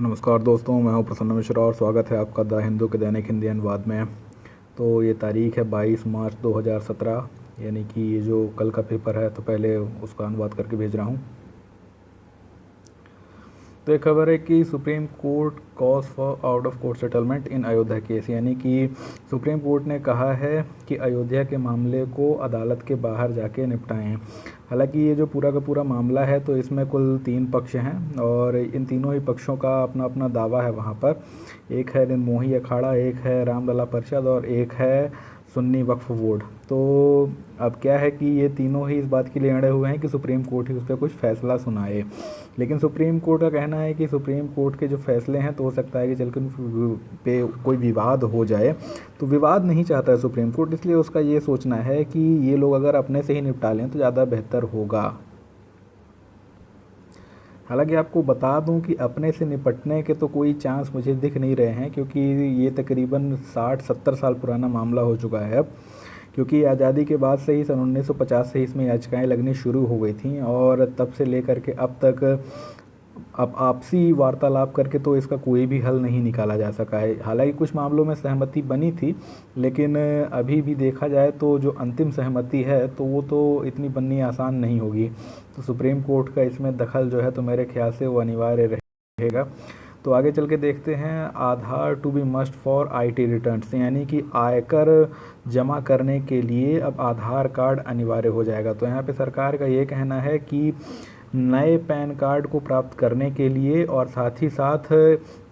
नमस्कार दोस्तों, मैं हूं प्रसन्न मिश्रा और स्वागत है आपका द हिंदू के दैनिक हिंदी अनुवाद में। तो ये तारीख है 22 मार्च 2017, यानी कि ये जो कल का पेपर है तो पहले उसका अनुवाद करके भेज रहा हूं। तो एक खबर है कि supreme court cause for out of court settlement in Ayodhya case, यानी कि सुप्रीम कोर्ट ने कहा है कि अयोध्या के मामले को अदालत के बाहर जाके निपटाएं। हालांकि ये जो पूरा का पूरा मामला है तो इसमें कुल 3 पक्ष हैं और इन तीनों ही पक्षों का अपना अपना दावा है वहाँ पर। एक है निर्मोही अखाड़ा, एक है रामलला परिषद और एक है सुन्नी वक्फ बोर्ड। तो अब क्या है कि ये तीनों ही इस बात के लिए अड़े हुए हैं कि सुप्रीम कोर्ट ही उस पर कुछ फैसला सुनाए। लेकिन सुप्रीम कोर्ट का कहना है कि सुप्रीम कोर्ट के जो फैसले हैं तो हो सकता है कि चलकर पे कोई विवाद हो जाए। तो विवाद नहीं चाहता है सुप्रीम कोर्ट, इसलिए उसका ये सोचना है कि ये लोग अगर अपने से ही निपटा लें तो ज़्यादा बेहतर होगा। हालांकि आपको बता दूं कि अपने से निपटने के तो कोई चांस मुझे दिख नहीं रहे हैं, क्योंकि ये तकरीबन 60-70 साल पुराना मामला हो चुका है अब। क्योंकि आज़ादी के बाद से ही सन 1950 से इसमें याचिकाएं लगनी शुरू हो गई थी और तब से लेकर के अब तक अब आपसी वार्तालाप करके तो इसका कोई भी हल नहीं निकाला जा सका है। हालांकि कुछ मामलों में सहमति बनी थी, लेकिन अभी भी देखा जाए तो जो अंतिम सहमति है तो वो तो इतनी बननी आसान नहीं होगी। तो सुप्रीम कोर्ट का इसमें दखल जो है तो मेरे ख्याल से वो अनिवार्य रहेगा। तो आगे चल के देखते हैं। Aadhaar to be must for IT returns, यानी कि आयकर जमा करने के लिए अब आधार कार्ड अनिवार्य हो जाएगा। तो यहाँ पे सरकार का ये कहना है कि नए पैन कार्ड को प्राप्त करने के लिए और साथ ही साथ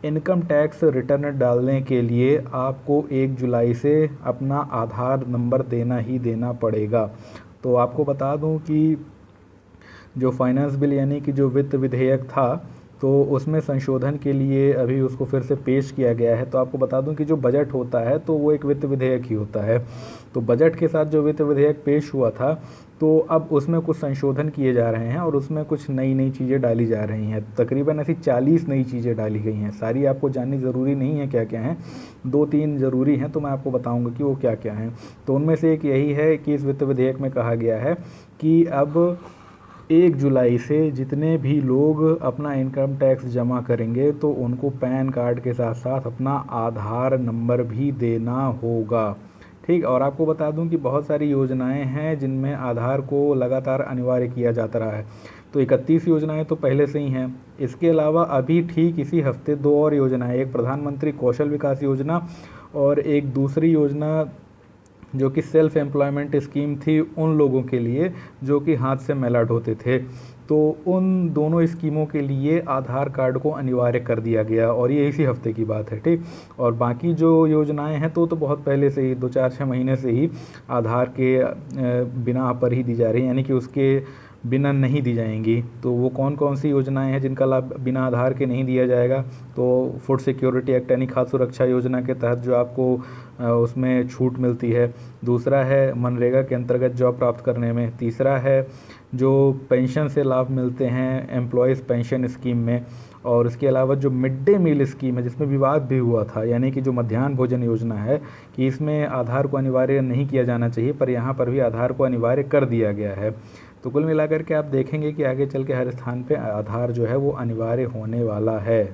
इनकम टैक्स रिटर्न डालने के लिए आपको 1 जुलाई से अपना आधार नंबर देना ही देना पड़ेगा। तो आपको बता दूं कि जो फाइनेंस बिल यानी कि जो वित्त विधेयक था तो उसमें संशोधन के लिए अभी उसको फिर से पेश किया गया है। तो आपको बता दूं कि जो बजट होता है तो वो एक वित्त विधेयक ही होता है। तो बजट के साथ जो वित्त विधेयक पेश हुआ था तो अब उसमें कुछ संशोधन किए जा रहे हैं और उसमें कुछ नई नई चीज़ें डाली जा रही हैं। तकरीबन ऐसी 40 नई चीज़ें डाली गई हैं। सारी आपको जाननी ज़रूरी नहीं है क्या क्या हैं, 2-3 ज़रूरी हैं, तो मैं आपको बताऊंगा कि वो क्या क्या हैं। तो उनमें से एक यही है कि इस वित्त विधेयक में कहा गया है कि अब 1 जुलाई से जितने भी लोग अपना इनकम टैक्स जमा करेंगे तो उनको पैन कार्ड के साथ साथ अपना आधार नंबर भी देना होगा। ठीक, और आपको बता दूं कि बहुत सारी योजनाएं हैं जिनमें आधार को लगातार अनिवार्य किया जाता रहा है। तो 31 योजनाएं तो पहले से ही हैं। इसके अलावा अभी ठीक इसी हफ्ते 2 और योजनाएं, एक प्रधानमंत्री कौशल विकास योजना और एक दूसरी योजना जो कि सेल्फ एम्प्लॉयमेंट स्कीम थी उन लोगों के लिए जो कि हाथ से मैला ढोते थे। तो उन दोनों स्कीमों के लिए आधार कार्ड को अनिवार्य कर दिया गया और ये इसी हफ्ते की बात है। ठीक, और बाकी जो योजनाएं हैं तो बहुत पहले से ही 2-4-6 महीने से ही आधार के बिना पर ही दी जा रही हैं, यानी कि उसके बिना नहीं दी जाएंगी। तो वो कौन कौन सी योजनाएं हैं जिनका लाभ बिना आधार के नहीं दिया जाएगा? तो फूड सिक्योरिटी एक्ट यानी खाद्य सुरक्षा योजना के तहत जो आपको उसमें छूट मिलती है। दूसरा है मनरेगा के अंतर्गत जॉब प्राप्त करने में। तीसरा है जो पेंशन से लाभ मिलते हैं एम्प्लॉयज़ पेंशन स्कीम में। और इसके अलावा जो मिड डे मील स्कीम है जिसमें विवाद भी हुआ था, यानी कि जो मध्याह्न भोजन योजना है कि इसमें आधार को अनिवार्य नहीं किया जाना चाहिए, पर यहाँ पर भी आधार को अनिवार्य कर दिया गया है। तो कुल मिलाकर के आप देखेंगे कि आगे चल के हर स्थान पे आधार जो है वो अनिवार्य होने वाला है।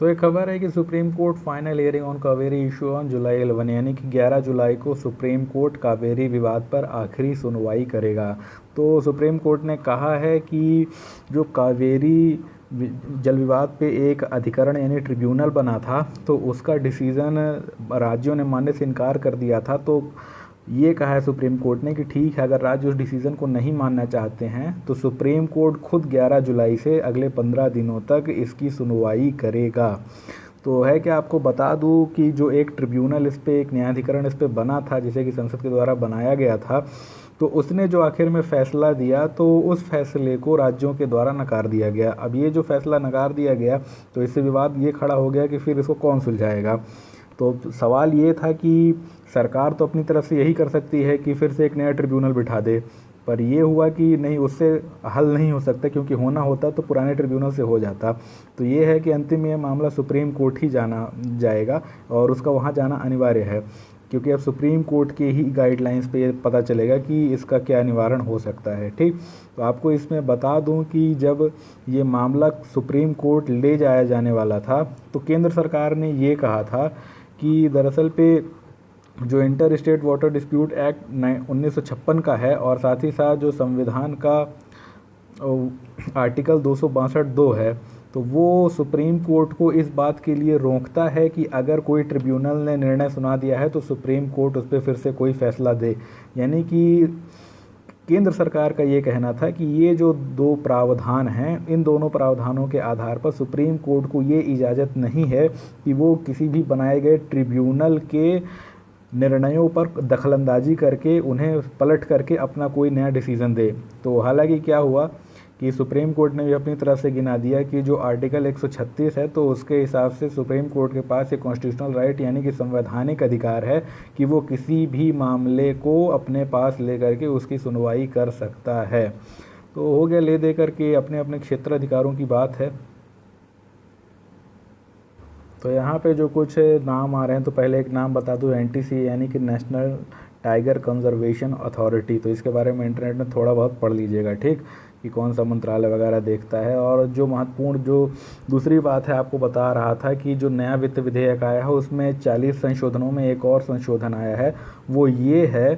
तो एक खबर है कि supreme court final hearing on Kaveri issue on July 11, यानी कि 11 जुलाई को सुप्रीम कोर्ट कावेरी विवाद पर आखिरी सुनवाई करेगा। तो सुप्रीम कोर्ट ने कहा है कि जो कावेरी जल विवाद पे एक अधिकरण यानी ट्रिब्यूनल बना था तो उसका डिसीज़न राज्यों ने मानने से इनकार कर दिया था। तो ये कहा है सुप्रीम कोर्ट ने कि ठीक है, अगर राज्य उस डिसीज़न को नहीं मानना चाहते हैं तो सुप्रीम कोर्ट खुद 11 जुलाई से अगले 15 दिनों तक इसकी सुनवाई करेगा। तो है कि आपको बता दूं कि जो एक ट्रिब्यूनल इस पे, एक न्यायाधिकरण इस पे बना था जिसे कि संसद के द्वारा बनाया गया था, तो उसने जो आखिर में फ़ैसला दिया तो उस फैसले को राज्यों के द्वारा नकार दिया गया। अब ये जो फैसला नकार दिया गया तो इससे विवाद ये खड़ा हो गया कि फिर इसको कौन सुलझाएगा। तो सवाल ये था कि सरकार तो अपनी तरफ से यही कर सकती है कि फिर से एक नया ट्रिब्यूनल बिठा दे, पर ये हुआ कि नहीं, उससे हल नहीं हो सकता, क्योंकि होना होता तो पुराने ट्रिब्यूनल से हो जाता। तो ये है कि अंतिम ये मामला सुप्रीम कोर्ट ही जाना जाएगा और उसका वहाँ जाना अनिवार्य है। क्योंकि अब सुप्रीम कोर्ट के ही गाइडलाइंस पे पता चलेगा कि इसका क्या निवारण हो सकता है। ठीक, तो आपको इसमें बता दूं कि जब ये मामला सुप्रीम कोर्ट ले जाया जाने वाला था तो केंद्र सरकार ने ये कहा था कि दरअसल पे जो inter state water dispute act 1956 का है और साथ ही साथ जो संविधान का आर्टिकल 262 है, तो वो सुप्रीम कोर्ट को इस बात के लिए रोकता है कि अगर कोई ट्रिब्यूनल ने निर्णय सुना दिया है तो सुप्रीम कोर्ट उस पर फिर से कोई फैसला दे। यानी कि केंद्र सरकार का ये कहना था कि ये जो दो प्रावधान हैं, इन दोनों प्रावधानों के आधार पर सुप्रीम कोर्ट को ये इजाज़त नहीं है कि वो किसी भी बनाए गए ट्रिब्यूनल के निर्णयों पर दखलंदाजी करके उन्हें पलट करके अपना कोई नया डिसीज़न दे। तो हालांकि क्या हुआ कि सुप्रीम कोर्ट ने भी अपनी तरफ से गिना दिया कि जो आर्टिकल 136 है तो उसके हिसाब से सुप्रीम कोर्ट के पास एक कॉन्स्टिट्यूशनल राइट यानी कि संवैधानिक अधिकार है कि वो किसी भी मामले को अपने पास ले करके उसकी सुनवाई कर सकता है। तो हो गया ले दे करके अपने अपने क्षेत्राधिकारों की बात है। तो यहाँ पे जो कुछ नाम आ रहे हैं, तो पहले एक नाम बता दूँ, NTC यानी कि नेशनल टाइगर कंजर्वेशन अथॉरिटी। तो इसके बारे में इंटरनेट में थोड़ा बहुत पढ़ लीजिएगा, ठीक, कि कौन सा मंत्रालय वगैरह देखता है। और जो महत्वपूर्ण जो दूसरी बात है आपको बता रहा था कि जो नया वित्त विधेयक आया है उसमें 40 संशोधनों में एक और संशोधन आया है, वो ये है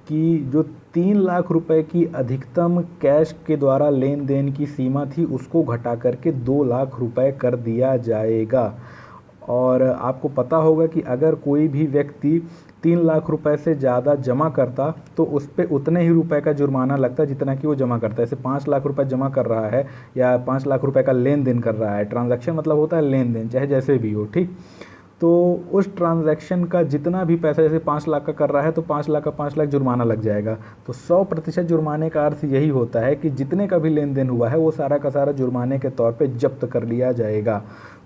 कि जो 3 लाख रुपए की अधिकतम कैश के द्वारा लेन देन की सीमा थी उसको घटा करके 2 लाख रुपए कर दिया जाएगा। और आपको पता होगा कि अगर कोई भी व्यक्ति 3 लाख रुपए से ज़्यादा जमा करता तो उस पर उतने ही रुपए का जुर्माना लगता जितना कि वो जमा करता है। जैसे 5 लाख रुपए जमा कर रहा है या 5 लाख रुपए का लेन देन कर रहा है, ट्रांजैक्शन मतलब होता है लेन देन, चाहे जैसे भी हो, ठीक, तो उस ट्रांजैक्शन का जितना भी पैसा, जैसे 5 लाख का कर रहा है तो 5 लाख का 5 लाख जुर्माना लग जाएगा। तो 100% जुर्माने का अर्थ यही होता है कि जितने का भी लेन देन हुआ है वो सारा का सारा जुर्माने के तौर पे जब्त कर लिया जाएगा।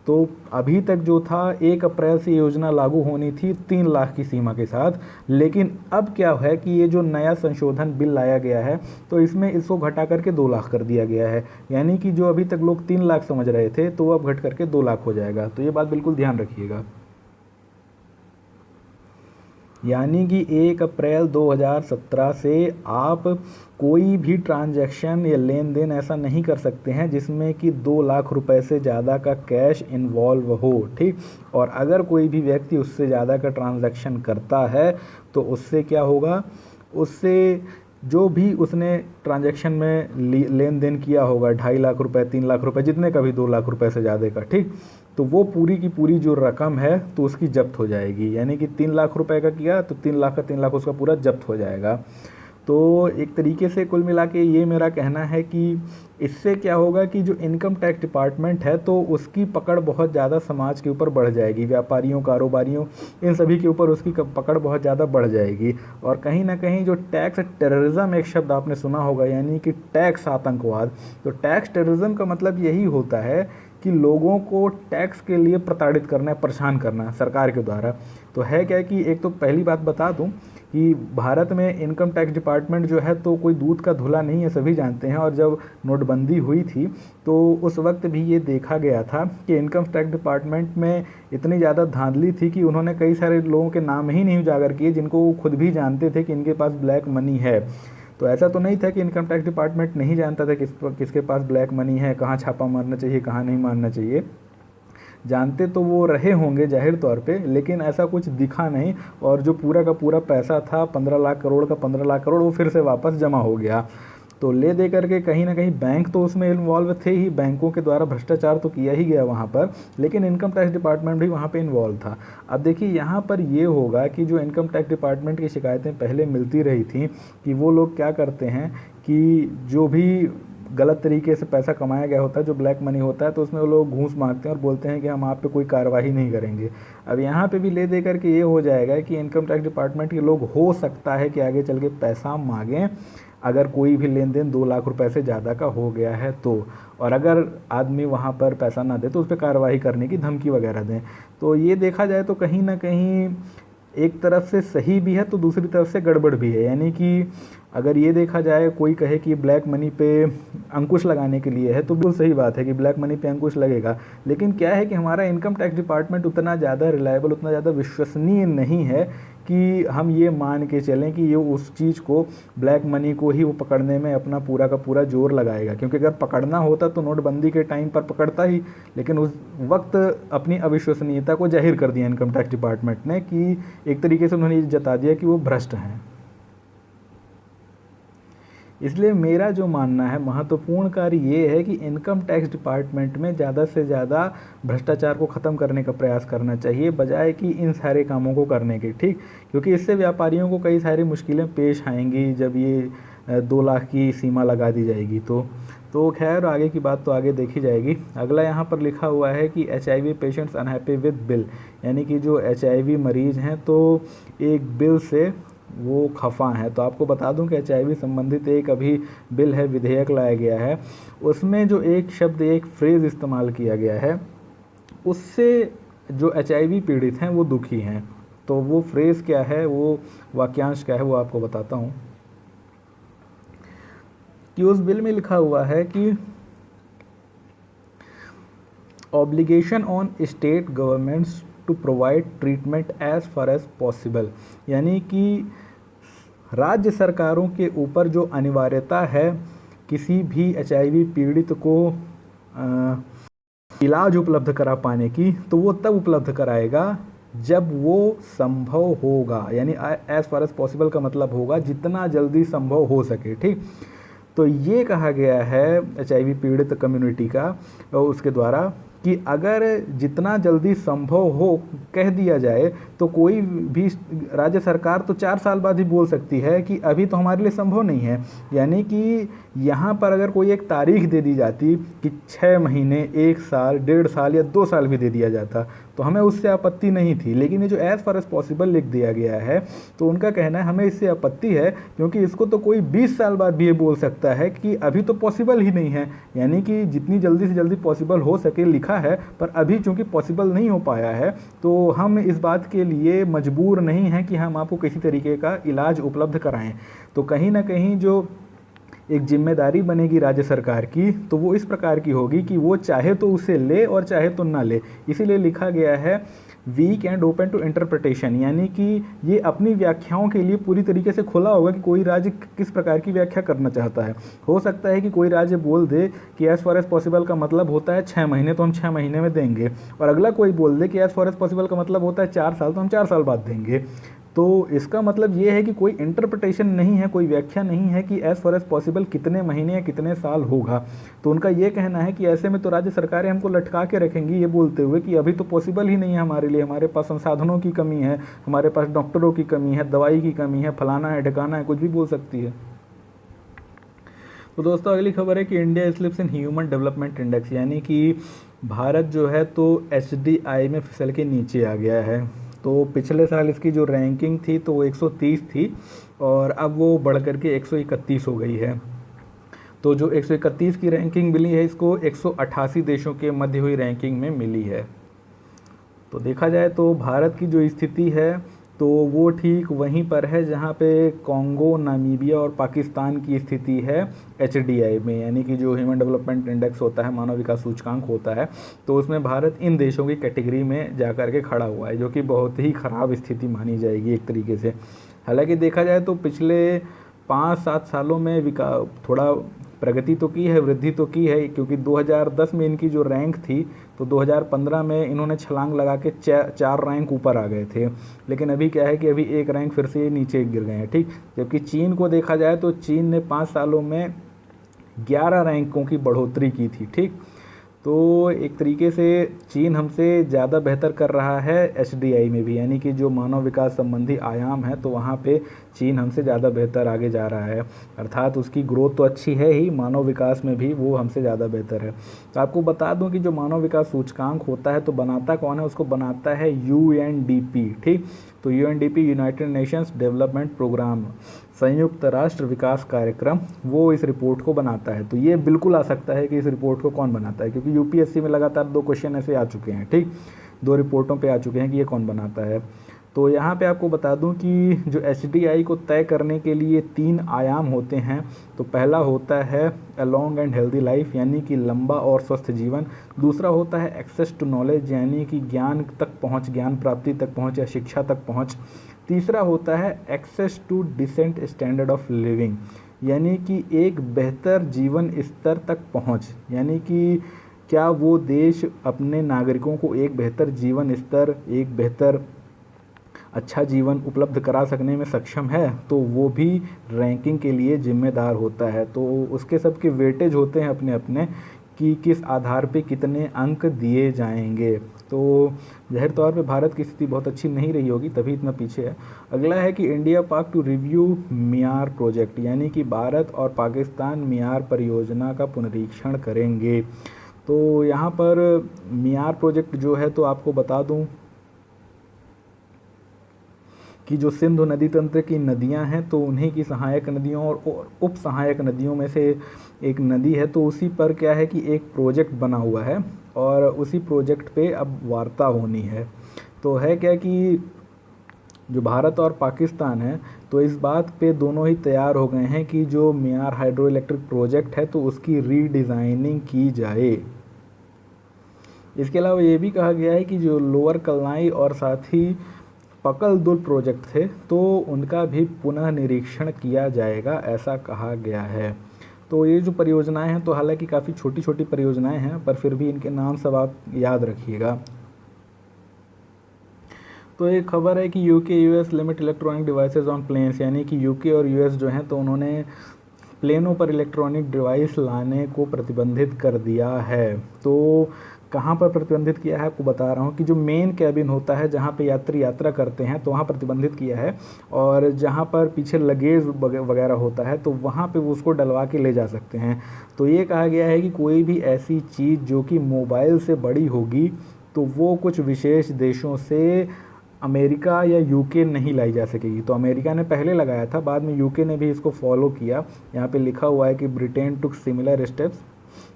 तो अभी तक जो था 1 अप्रैल से योजना लागू होनी थी 3 लाख की सीमा के साथ, लेकिन अब क्या है कि ये जो नया संशोधन बिल लाया गया है तो इसमें इसको घटा करके 2 लाख कर दिया गया है। यानी कि जो अभी तक लोग 3 लाख समझ रहे थे तो अब घट करके 2 लाख हो जाएगा। तो ये बात बिल्कुल ध्यान रखिएगा। यानी कि 1 अप्रैल 2017 से आप कोई भी ट्रांजैक्शन या लेन देन ऐसा नहीं कर सकते हैं जिसमें कि 2 लाख रुपए से ज़्यादा का कैश इन्वॉल्व हो, ठीक। और अगर कोई भी व्यक्ति उससे ज़्यादा का ट्रांजैक्शन करता है तो उससे क्या होगा, उससे जो भी उसने ट्रांजैक्शन में लेन देन किया होगा 2.5 लाख रुपए, 3 लाख रुपए, जितने का भी 2 लाख रुपए से ज़्यादा का, ठीक, तो वो पूरी की पूरी जो रकम है तो उसकी जब्त हो जाएगी। यानी कि 3 लाख रुपए का किया तो 3 लाख का 3 लाख उसका पूरा जब्त हो जाएगा। तो एक तरीके से कुल मिला के ये मेरा कहना है कि इससे क्या होगा कि जो इनकम टैक्स डिपार्टमेंट है तो उसकी पकड़ बहुत ज़्यादा समाज के ऊपर बढ़ जाएगी, व्यापारियों, कारोबारियों, इन सभी के ऊपर उसकी पकड़ बहुत ज़्यादा बढ़ जाएगी। और कहीं ना कहीं जो टैक्स टेररिज्म, एक शब्द आपने सुना होगा, यानी कि टैक्स आतंकवाद। तो टैक्स टेररिज्म का मतलब यही होता है कि लोगों को टैक्स के लिए प्रताड़ित करना, परेशान करना सरकार के द्वारा। तो है क्या कि एक तो पहली बात बता दूं कि भारत में इनकम टैक्स डिपार्टमेंट जो है तो कोई दूध का धुला नहीं है, सभी जानते हैं। और जब नोटबंदी हुई थी तो उस वक्त भी ये देखा गया था कि इनकम टैक्स डिपार्टमेंट में इतनी ज़्यादा धांधली थी कि उन्होंने कई सारे लोगों के नाम ही नहीं उजागर किए जिनको वो खुद भी जानते थे कि इनके पास ब्लैक मनी है। तो ऐसा तो नहीं था कि इनकम टैक्स डिपार्टमेंट नहीं जानता था किसके पास ब्लैक मनी है, कहाँ छापा मारना चाहिए, कहाँ नहीं मारना चाहिए। जानते तो वो रहे होंगे जाहिर तौर पे, लेकिन ऐसा कुछ दिखा नहीं। और जो पूरा का पूरा पैसा था 15 लाख करोड़ का 15 लाख करोड़ वो फिर से वापस जमा हो गया। तो ले दे करके कहीं ना कहीं बैंक तो उसमें इन्वॉल्व थे ही, बैंकों के द्वारा भ्रष्टाचार तो किया ही गया वहाँ पर, लेकिन इनकम टैक्स डिपार्टमेंट भी वहाँ पे इन्वॉल्व था। अब देखिए यहाँ पर ये होगा कि जो इनकम टैक्स डिपार्टमेंट की शिकायतें पहले मिलती रही थी कि वो लोग क्या करते हैं कि जो भी गलत तरीके से पैसा कमाया गया होता है, जो ब्लैक मनी होता है, तो उसमें वो लोग घूस मांगते हैं और बोलते हैं कि हम आप पे कोई कार्रवाई नहीं करेंगे। अब यहाँ पे भी ले दे करके ये हो जाएगा कि इनकम टैक्स डिपार्टमेंट के लोग हो सकता है कि आगे चल के पैसा मांगें अगर कोई भी लेन देन 2 लाख रुपए से ज़्यादा का हो गया है तो। और अगर आदमी वहाँ पर पैसा ना दे तो उस पर कार्रवाई करने की धमकी वगैरह दें। तो ये देखा जाए तो कहीं ना कहीं एक तरफ से सही भी है तो दूसरी तरफ से गड़बड़ भी है। यानी कि अगर ये देखा जाए, कोई कहे कि ब्लैक मनी पे अंकुश लगाने के लिए है, तो बिल्कुल सही बात है कि ब्लैक मनी पे अंकुश लगेगा। लेकिन क्या है कि हमारा इनकम टैक्स डिपार्टमेंट उतना ज़्यादा रिलायबल, उतना ज़्यादा विश्वसनीय नहीं है कि हम ये मान के चलें कि ये उस चीज़ को, ब्लैक मनी को ही वो पकड़ने में अपना पूरा का पूरा जोर लगाएगा। क्योंकि अगर पकड़ना होता तो नोटबंदी के टाइम पर पकड़ता ही, लेकिन उस वक्त अपनी अविश्वसनीयता को जाहिर कर दिया इनकम टैक्स डिपार्टमेंट ने, कि एक तरीके से उन्होंने ये जता दिया कि वो भ्रष्ट हैं। इसलिए मेरा जो मानना है, महत्वपूर्ण कार्य ये है कि इनकम टैक्स डिपार्टमेंट में ज़्यादा से ज़्यादा भ्रष्टाचार को ख़त्म करने का प्रयास करना चाहिए, बजाय कि इन सारे कामों को करने के, ठीक। क्योंकि इससे व्यापारियों को कई सारी मुश्किलें पेश आएंगी जब ये 2 लाख की सीमा लगा दी जाएगी। तो खैर, आगे की बात तो आगे देखी जाएगी। अगला यहाँ पर लिखा हुआ है कि HIV patients unhappy with bill, यानी कि जो HIV मरीज़ हैं तो एक बिल से वो खफा हैं। तो आपको बता दूं कि HIV संबंधित एक अभी बिल है, विधेयक लाया गया है, उसमें जो एक शब्द, एक फ्रेज़ इस्तेमाल किया गया है, उससे जो HIV पीड़ित हैं वो दुखी हैं। तो वो फ्रेज़ क्या है, वो वाक्यांश क्या है, वो आपको बताता हूँ। कि उस बिल में लिखा हुआ है कि obligation on state governments to provide treatment as far as possible, यानी कि राज्य सरकारों के ऊपर जो अनिवार्यता है किसी भी HIV पीड़ित को इलाज उपलब्ध करा पाने की, तो वो तब उपलब्ध कराएगा जब वो संभव होगा। यानी एज फार एज पॉसिबल का मतलब होगा जितना जल्दी संभव हो सके, ठीक। तो ये कहा गया है HIV पीड़ित कम्युनिटी का उसके द्वारा कि अगर जितना जल्दी संभव हो कह दिया जाए, तो कोई भी राज्य सरकार तो 4 साल बाद ही बोल सकती है कि अभी तो हमारे लिए संभव नहीं है। यानी कि यहाँ पर अगर कोई एक तारीख दे दी जाती कि 6 महीने, 1 साल, 1.5 साल या 2 साल भी दे दिया जाता, तो हमें उससे आपत्ति नहीं थी। लेकिन ये जो एज़ फार एज पॉसिबल लिख दिया गया है, तो उनका कहना है हमें इससे आपत्ति है, क्योंकि इसको तो कोई 20 साल बाद भी ये बोल सकता है कि अभी तो पॉसिबल ही नहीं है। यानी कि जितनी जल्दी से जल्दी पॉसिबल हो सके लिखा है, पर अभी चूंकि पॉसिबल नहीं हो पाया है, तो हम इस बात के लिए मजबूर नहीं हैं कि हम आपको किसी तरीके का इलाज उपलब्ध कराएं। तो कहीं ना कहीं जो एक जिम्मेदारी बनेगी राज्य सरकार की, तो वो इस प्रकार की होगी कि वो चाहे तो उसे ले और चाहे तो ना ले। इसीलिए लिखा गया है weak and open to interpretation, यानी कि ये अपनी व्याख्याओं के लिए पूरी तरीके से खुला होगा कि कोई राज्य किस प्रकार की व्याख्या करना चाहता है। हो सकता है कि कोई राज्य बोल दे कि एज फार एज पॉसिबल का मतलब होता है 6 महीने, तो हम 6 महीने में देंगे, और अगला कोई बोल दे कि एज फार एज पॉसिबल का मतलब होता है 4 साल, तो हम 4 साल बाद देंगे। तो इसका मतलब ये है कि कोई इंटरप्रिटेशन नहीं है, कोई व्याख्या नहीं है कि एज फार एज पॉसिबल कितने महीने या कितने साल होगा। तो उनका ये कहना है कि ऐसे में तो राज्य सरकारें हमको लटका के रखेंगी, ये बोलते हुए कि अभी तो पॉसिबल ही नहीं है हमारे लिए, हमारे पास संसाधनों की कमी है, हमारे पास डॉक्टरों की कमी है, दवाई की कमी है, फलाना है, ढकाना है, कुछ भी बोल सकती है। तो दोस्तों, अगली खबर है कि India slips in human development index, यानी कि भारत जो है तो HDI में फिसल के नीचे आ गया है। तो पिछले साल इसकी जो रैंकिंग थी तो वो 130 थी, और अब वो बढ़ करके 131 हो गई है। तो जो 131 की रैंकिंग मिली है, इसको 188 देशों के मध्य हुई रैंकिंग में मिली है। तो देखा जाए तो भारत की जो स्थिति है तो वो ठीक वहीं पर है जहाँ पे कॉन्गो, नामीबिया और पाकिस्तान की स्थिति है HDI में, यानी कि जो ह्यूमन डेवलपमेंट इंडेक्स होता है, मानव विकास सूचकांक होता है, तो उसमें भारत इन देशों की कैटेगरी में जा कर के खड़ा हुआ है, जो कि बहुत ही ख़राब स्थिति मानी जाएगी एक तरीके से। हालांकि देखा जाए तो पिछले 5-7 सालों में थोड़ा प्रगति तो की है, वृद्धि तो की है, क्योंकि 2010 में इनकी जो रैंक थी तो 2015 में इन्होंने छलांग लगा के 4 रैंक ऊपर आ गए थे। लेकिन अभी क्या है कि अभी 1 रैंक फिर से नीचे गिर गए हैं, ठीक। जबकि चीन को देखा जाए तो चीन ने 5 सालों में 11 रैंकों की बढ़ोतरी की थी, ठीक। तो एक तरीके से चीन हमसे ज़्यादा बेहतर कर रहा है HDI में भी, यानी कि जो मानव विकास संबंधी आयाम है तो वहाँ पे चीन हमसे ज़्यादा बेहतर आगे जा रहा है। अर्थात उसकी ग्रोथ तो अच्छी है ही, मानव विकास में भी वो हमसे ज़्यादा बेहतर है। तो आपको बता दूं कि जो मानव विकास सूचकांक होता है तो बनाता कौन है, उसको बनाता है UNDP, ठीक। तो UNDP United Nations Development Programme, संयुक्त राष्ट्र विकास कार्यक्रम, वो इस रिपोर्ट को बनाता है। तो ये बिल्कुल आ सकता है कि इस रिपोर्ट को कौन बनाता है, क्योंकि UPSC में लगातार 2 क्वेश्चन ऐसे आ चुके हैं, ठीक, 2 रिपोर्टों पे आ चुके हैं कि ये कौन बनाता है। तो यहाँ पे आपको बता दूं कि जो HDI को तय करने के लिए 3 आयाम होते हैं। तो पहला होता है a long and healthy life, यानी कि लंबा और स्वस्थ जीवन। दूसरा होता है एक्सेस टू नॉलेज, यानी कि ज्ञान तक पहुँच, ज्ञान प्राप्ति तक पहुँच या शिक्षा तक पहुँच। तीसरा होता है access to decent standard of living, यानी कि एक बेहतर जीवन स्तर तक पहुँच, यानी कि क्या वो देश अपने नागरिकों को एक बेहतर जीवन स्तर, एक बेहतर अच्छा जीवन उपलब्ध करा सकने में सक्षम है, तो वो भी रैंकिंग के लिए जिम्मेदार होता है। तो उसके सबके वेटेज होते हैं अपने अपने कि किस आधार पे कितने अंक दिए जाएंगे। तो ज़ाहिर तौर पे भारत की स्थिति बहुत अच्छी नहीं रही होगी, तभी इतना पीछे है। अगला है कि इंडिया पाक टू रिव्यू मियार प्रोजेक्ट, यानी कि भारत और पाकिस्तान मियार परियोजना का पुनरीक्षण करेंगे। तो यहाँ पर मियार प्रोजेक्ट जो है, तो आपको बता दूँ कि जो सिंधु नदी तंत्र की नदियां हैं, तो उन्हीं की सहायक नदियों और उप सहायक नदियों में से एक नदी है। तो उसी पर क्या है कि एक प्रोजेक्ट बना हुआ है और उसी प्रोजेक्ट पे अब वार्ता होनी है। तो है क्या कि जो भारत और पाकिस्तान है, तो इस बात पे दोनों ही तैयार हो गए हैं कि जो मियार हाइड्रो इलेक्ट्रिक प्रोजेक्ट है, तो उसकी रीडिज़ाइनिंग की जाए। इसके अलावा ये भी कहा गया है कि जो लोअर कलनाई और साथ ही पकल दुल प्रोजेक्ट थे, तो उनका भी पुनः निरीक्षण किया जाएगा, ऐसा कहा गया है। तो ये जो परियोजनाएं हैं, तो हालांकि काफ़ी छोटी छोटी परियोजनाएं हैं, पर फिर भी इनके नाम सब आप याद रखिएगा। तो एक खबर है कि UK US limit electronic devices on planes, यानी कि यूके और यूएस जो हैं, तो उन्होंने प्लेनों पर इलेक्ट्रॉनिक डिवाइस लाने को प्रतिबंधित कर दिया है। तो कहाँ पर प्रतिबंधित किया है, आपको बता रहा हूँ कि जो मेन कैबिन होता है, जहाँ पे यात्री यात्रा करते हैं, तो वहाँ प्रतिबंधित किया है। और जहाँ पर पीछे लगेज वगैरह होता है, तो वहाँ पे वो उसको डलवा के ले जा सकते हैं। तो ये कहा गया है कि कोई भी ऐसी चीज़ जो कि मोबाइल से बड़ी होगी, तो वो कुछ विशेष देशों से अमेरिका या यूके नहीं लाई जा सकेगी। तो अमेरिका ने पहले लगाया था, बाद में यूके ने भी इसको फॉलो किया। यहाँ पे लिखा हुआ है कि ब्रिटेन टुक सिमिलर स्टेप्स,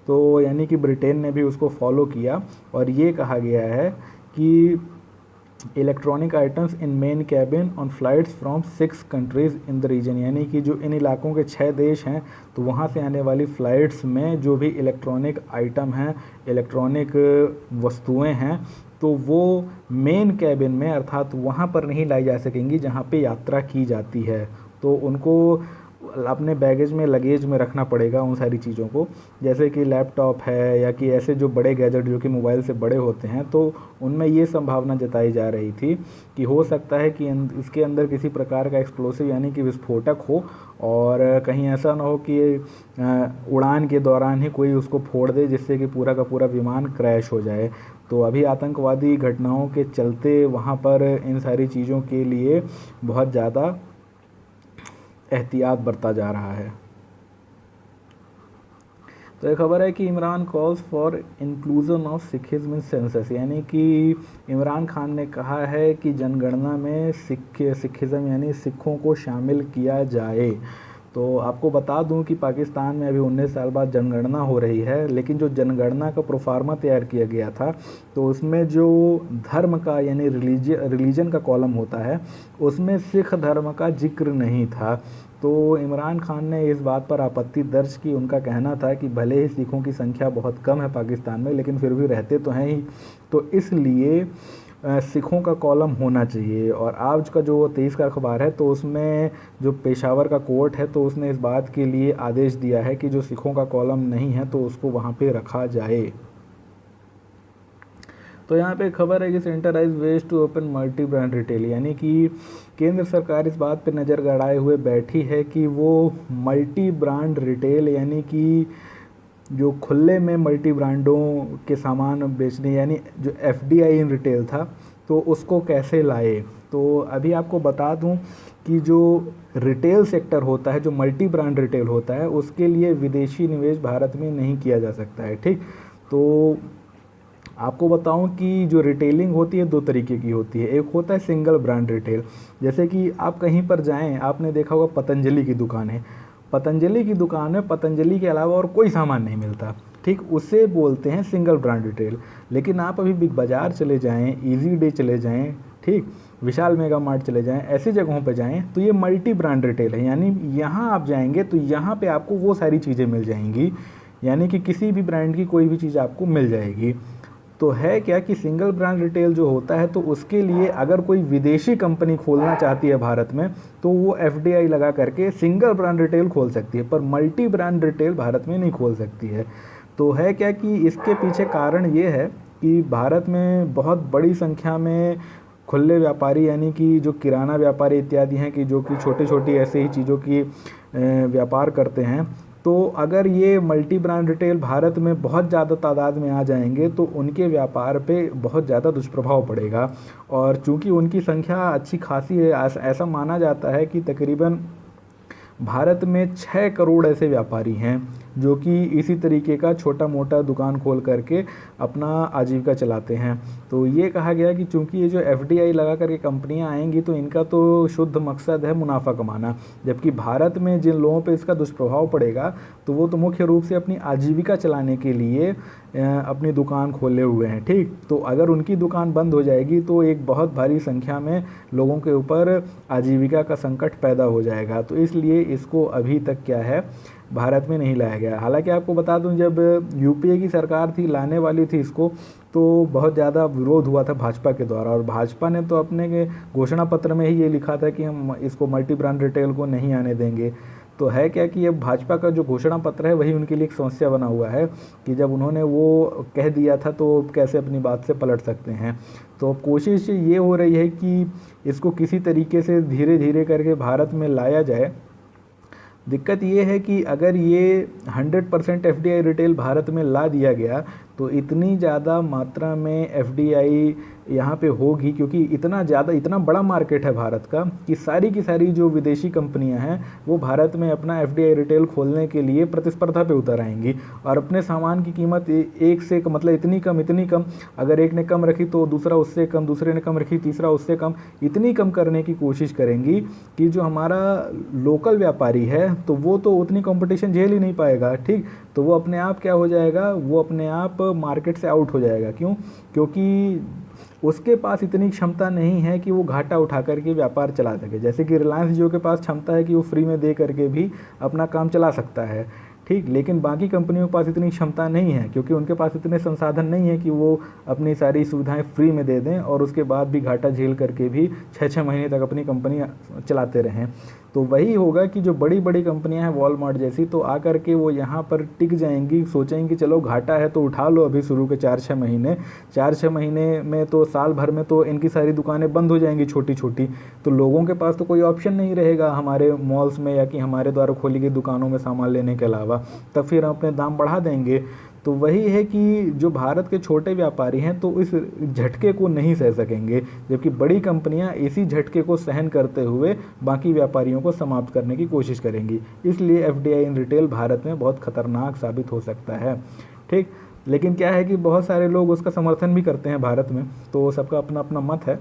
तो यानी कि ब्रिटेन ने भी उसको फॉलो किया। और ये कहा गया है कि electronic items in main cabin on flights from 6 countries in the region, यानी कि जो इन इलाकों के 6 देश हैं, तो वहाँ से आने वाली फ़्लाइट्स में जो भी इलेक्ट्रॉनिक आइटम हैं, इलेक्ट्रॉनिक वस्तुएं हैं, तो वो मेन कैबिन में, अर्थात वहाँ पर नहीं लाई जा सकेंगी जहाँ पे यात्रा की जाती है। तो उनको अपने बैगेज में, लगेज में रखना पड़ेगा उन सारी चीज़ों को, जैसे कि लैपटॉप है या कि ऐसे जो बड़े गैजेट जो कि मोबाइल से बड़े होते हैं। तो उनमें ये संभावना जताई जा रही थी कि हो सकता है कि इसके अंदर किसी प्रकार का एक्सप्लोसिव, यानी कि विस्फोटक हो, और कहीं ऐसा ना हो कि उड़ान के दौरान ही कोई उसको फोड़ दे, जिससे कि पूरा का पूरा विमान क्रैश हो जाए। तो अभी आतंकवादी घटनाओं के चलते वहाँ पर इन सारी चीज़ों के लिए बहुत ज़्यादा एहतियात बरता जा रहा है। तो एक खबर है कि Imran calls for inclusion of Sikhism in census, यानी कि इमरान खान ने कहा है कि जनगणना में सिखिज्म यानी सिखों को शामिल किया जाए। तो आपको बता दूं कि पाकिस्तान में अभी 19 साल बाद जनगणना हो रही है, लेकिन जो जनगणना का प्रोफार्मा तैयार किया गया था, तो उसमें जो धर्म का यानी रिलीजन का कॉलम होता है, उसमें सिख धर्म का जिक्र नहीं था। तो इमरान खान ने इस बात पर आपत्ति दर्ज की। उनका कहना था कि भले ही सिखों की संख्या बहुत कम है पाकिस्तान में, लेकिन फिर भी रहते तो हैं ही, तो इसलिए सिखों का कॉलम होना चाहिए। और आज का जो 23 का अखबार है, तो उसमें जो पेशावर का कोर्ट है, तो उसने इस बात के लिए आदेश दिया है कि जो सिखों का कॉलम नहीं है, तो उसको वहाँ पे रखा जाए। तो यहाँ पे खबर है कि centre eyes ways to open multi brand retail, यानी कि केंद्र सरकार इस बात पे नज़र गड़ाए हुए बैठी है कि वो मल्टी ब्रांड रिटेल, यानी कि जो खुले में मल्टी ब्रांडों के सामान बेचने, यानी जो FDI इन रिटेल था, तो उसको कैसे लाए। तो अभी आपको बता दूं कि जो रिटेल सेक्टर होता है, जो मल्टी ब्रांड रिटेल होता है, उसके लिए विदेशी निवेश भारत में नहीं किया जा सकता है। ठीक, तो आपको बताऊं कि जो रिटेलिंग होती है 2 तरीके की होती है। एक होता है सिंगल ब्रांड रिटेल, जैसे कि आप कहीं पर जाएं, आपने देखा होगा पतंजलि की दुकान है, पतंजलि की दुकान में पतंजलि के अलावा और कोई सामान नहीं मिलता। ठीक, उसे बोलते हैं सिंगल ब्रांड रिटेल। लेकिन आप अभी बिग बाज़ार चले जाएं, ईजी डे चले जाएं, ठीक, विशाल मेगा मार्ट चले जाएं, ऐसी जगहों पे जाएं तो ये मल्टी ब्रांड रिटेल है। यानी यहाँ आप जाएंगे तो यहाँ पे आपको वो सारी चीज़ें मिल जाएंगी, यानी कि किसी भी ब्रांड की कोई भी चीज़ आपको मिल जाएगी। तो है क्या कि सिंगल ब्रांड रिटेल जो होता है, तो उसके लिए अगर कोई विदेशी कंपनी खोलना चाहती है भारत में तो वो एफडीआई लगा करके सिंगल ब्रांड रिटेल खोल सकती है, पर मल्टी ब्रांड रिटेल भारत में नहीं खोल सकती है। तो है क्या कि इसके पीछे कारण ये है कि भारत में बहुत बड़ी संख्या में खुले व्यापारी, यानी कि जो किराना व्यापारी इत्यादि हैं, कि जो कि छोटी छोटी ऐसे ही चीज़ों की व्यापार करते हैं, तो अगर ये मल्टी ब्रांड रिटेल भारत में बहुत ज़्यादा तादाद में आ जाएंगे तो उनके व्यापार पे बहुत ज़्यादा दुष्प्रभाव पड़ेगा। और चूंकि उनकी संख्या अच्छी खासी है, ऐसा माना जाता है कि तकरीबन भारत में 6 करोड़ ऐसे व्यापारी हैं जो कि इसी तरीके का छोटा मोटा दुकान खोल करके अपना आजीविका चलाते हैं। तो ये कहा गया कि चूंकि ये जो एफडीआई लगा करके कंपनियां आएंगी तो इनका तो शुद्ध मकसद है मुनाफा कमाना, जबकि भारत में जिन लोगों पे इसका दुष्प्रभाव पड़ेगा तो वो तो मुख्य रूप से अपनी आजीविका चलाने के लिए अपनी दुकान खोले हुए हैं। ठीक, तो अगर उनकी दुकान बंद हो जाएगी तो एक बहुत भारी संख्या में लोगों के ऊपर आजीविका का संकट पैदा हो जाएगा। तो इसलिए इसको अभी तक क्या है, भारत में नहीं लाया गया। हालांकि आपको बता दूं, जब यूपीए की सरकार थी लाने वाली थी इसको, तो बहुत ज़्यादा विरोध हुआ था भाजपा के द्वारा, और भाजपा ने तो अपने के घोषणा पत्र में ही ये लिखा था कि हम इसको मल्टी ब्रांड रिटेल को नहीं आने देंगे। तो है क्या कि अब भाजपा का जो घोषणा पत्र है वही उनके लिए एक समस्या बना हुआ है कि जब उन्होंने वो कह दिया था तो कैसे अपनी बात से पलट सकते हैं। तो कोशिश ये हो रही है कि इसको किसी तरीके से धीरे धीरे करके भारत में लाया जाए। दिक्कत ये है कि अगर ये 100% एफडीआई रिटेल भारत में ला दिया गया तो इतनी ज़्यादा मात्रा में एफडीआई यहाँ पे होगी, क्योंकि इतना बड़ा मार्केट है भारत का कि सारी की सारी जो विदेशी कंपनियाँ हैं वो भारत में अपना एफडीआई रिटेल खोलने के लिए प्रतिस्पर्धा पे उतर आएंगी और अपने सामान की कीमत एक से मतलब इतनी कम, अगर एक ने कम रखी तो दूसरा उससे कम, दूसरे ने कम रखी तीसरा उससे कम, इतनी कम करने की कोशिश करेंगी कि जो हमारा लोकल व्यापारी है तो वो तो उतनी कंपटीशन झेल ही नहीं पाएगा। ठीक, तो वो अपने आप क्या हो जाएगा, वो अपने आप मार्केट से आउट हो जाएगा। क्यों? क्योंकि उसके पास इतनी क्षमता नहीं है कि वो घाटा उठा करके व्यापार चला सके। जैसे कि रिलायंस जियो के पास क्षमता है कि वो फ्री में दे करके भी अपना काम चला सकता है। ठीक, लेकिन बाकी कंपनियों के पास इतनी क्षमता नहीं है, क्योंकि उनके पास इतने संसाधन नहीं है कि वो अपनी सारी सुविधाएं फ्री में दे दें और उसके बाद भी घाटा झेल करके भी 6-6 महीने तक अपनी कंपनी चलाते रहें। तो वही होगा कि जो बड़ी बड़ी कंपनियां हैं वॉलमार्ट जैसी, तो आकर के वो यहाँ पर टिक जाएंगी, सोचेंगी चलो घाटा है तो उठा लो अभी शुरू के 4-6 महीने में तो साल भर में तो इनकी सारी दुकानें बंद हो जाएंगी छोटी छोटी, तो लोगों के पास तो कोई ऑप्शन नहीं रहेगा हमारे मॉल्स में या कि हमारे द्वारा खोली गई दुकानों में सामान लेने के अलावा, तब फिर हम अपने दाम बढ़ा देंगे। तो वही है कि जो भारत के छोटे व्यापारी हैं तो इस झटके को नहीं सह सकेंगे, जबकि बड़ी कंपनियां इसी झटके को सहन करते हुए बाकी व्यापारियों को समाप्त करने की कोशिश करेंगी। इसलिए एफडीआई इन रिटेल भारत में बहुत खतरनाक साबित हो सकता है। ठीक, लेकिन क्या है कि बहुत सारे लोग उसका समर्थन भी करते हैं भारत में, तो सबका अपना अपना मत है।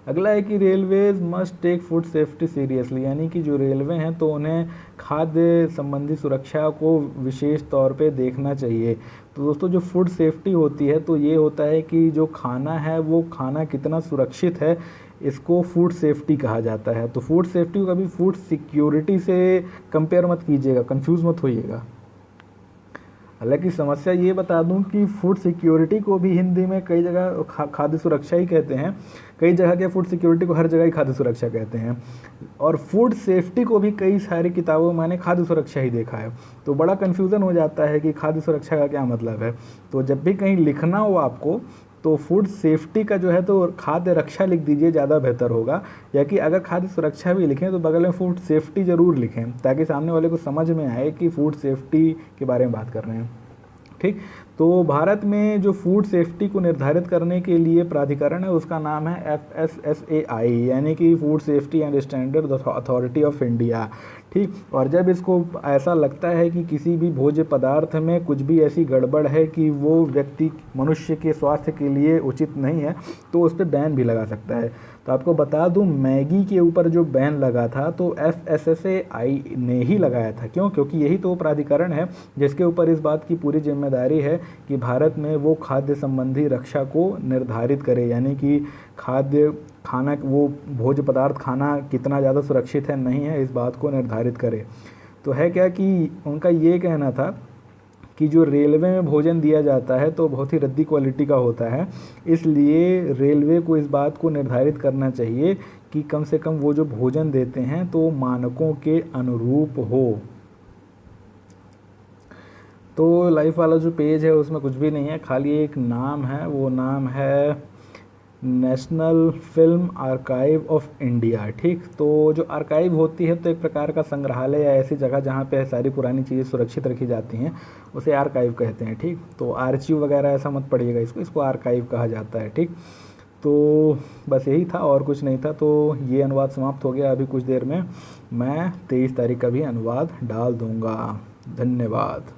अगला है कि railways must take food safety seriously, यानी कि जो रेलवे हैं तो उन्हें खाद्य संबंधी सुरक्षा को विशेष तौर पे देखना चाहिए। तो दोस्तों, जो फूड सेफ्टी होती है तो ये होता है कि जो खाना है वो खाना कितना सुरक्षित है, इसको फूड सेफ्टी कहा जाता है। तो फूड सेफ्टी को कभी फूड सिक्योरिटी से कंपेयर मत कीजिएगा, कंफ्यूज मत होइएगा। हालांकि समस्या ये बता दूं कि फूड सिक्योरिटी को भी हिंदी में कई जगह खाद्य सुरक्षा ही कहते हैं, कई जगह के फूड सिक्योरिटी को हर जगह ही खाद्य सुरक्षा कहते हैं, और फूड सेफ्टी को भी कई सारी किताबों में मैंने खाद्य सुरक्षा ही देखा है। तो बड़ा कन्फ्यूज़न हो जाता है कि खाद्य सुरक्षा का क्या मतलब है। तो जब भी कहीं लिखना हो आपको तो फूड सेफ्टी का जो है तो खाद्य रक्षा लिख दीजिए, ज़्यादा बेहतर होगा। या कि अगर खाद्य सुरक्षा भी लिखें तो बगल में फूड सेफ्टी ज़रूर लिखें, ताकि सामने वाले को समझ में आए कि फूड सेफ्टी के बारे में बात कर रहे हैं। ठीक, तो भारत में जो फूड सेफ्टी को निर्धारित करने के लिए प्राधिकरण है उसका नाम है FSSAI, यानी कि food safety and standard authority of India. ठीक, और जब इसको ऐसा लगता है कि किसी भी भोज्य पदार्थ में कुछ भी ऐसी गड़बड़ है कि वो व्यक्ति मनुष्य के स्वास्थ्य के लिए उचित नहीं है तो उस पर बैन भी लगा सकता है। तो आपको बता दूं, मैगी के ऊपर जो बैन लगा था तो FSSAI ने ही लगाया था। क्यों? क्योंकि यही तो प्राधिकरण है जिसके ऊपर इस बात की पूरी जिम्मेदारी है कि भारत में वो खाद्य संबंधी रक्षा को निर्धारित करे, यानी कि खाद्य खाना वो भोज्य पदार्थ खाना कितना ज़्यादा सुरक्षित है नहीं है, इस बात को निर्धारित करे। तो है क्या कि उनका ये कहना था कि जो रेलवे में भोजन दिया जाता है तो बहुत ही रद्दी क्वालिटी का होता है, इसलिए रेलवे को इस बात को निर्धारित करना चाहिए कि कम से कम वो जो भोजन देते हैं तो मानकों के अनुरूप हो। तो लाइफ वाला जो पेज है उसमें कुछ भी नहीं है, खाली एक नाम है, वो नाम है national film archive of India. ठीक, तो जो आर्काइव होती है तो एक प्रकार का संग्रहालय या ऐसी जगह जहाँ पे सारी पुरानी चीज़ें सुरक्षित रखी जाती हैं, उसे आर्काइव कहते हैं। ठीक, तो आर्चीव वगैरह ऐसा मत पड़िएगा, इसको आर्काइव कहा जाता है। ठीक, तो बस यही था और कुछ नहीं था। तो ये अनुवाद समाप्त हो गया। अभी कुछ देर में मैं 23 तारीख का भी अनुवाद डाल दूँगा। धन्यवाद।